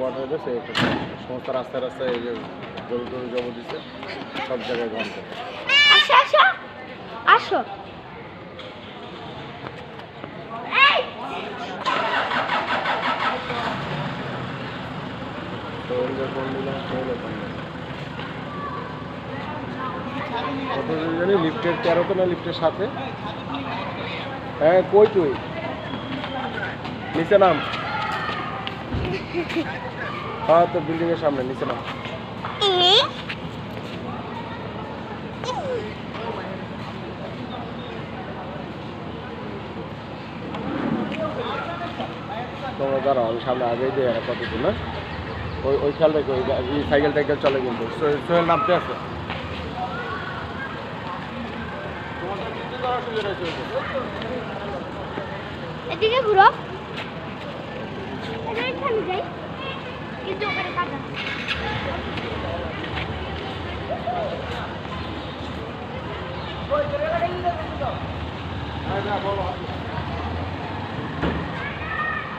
Spot হয়ে গেছে, সমস্ত রাস্তায় রাস্তায় এই যে গরু টরু জব দিচ্ছে, সব জায়গায় ঘন্টা। আসো আসো আসো। জানি লিফটের 13 না লিফটের সাথে। হ্যাঁ কই তুই? নিচে নাম। হ্যাঁ তো বিল্ডিং এর সামনে, নিচে নাম। তোমরা দাঁড়াও, আমি সামনে আগেই দিয়ে কতদিন না ওই খেয়াল রেখো, ওই সাইকেল টাইকেল চলে কিন্তু। সোহেল নামতে আছে। এদিকে ঘুরো, এখানে যাই কিন্তু ওখানে কাটা। বলো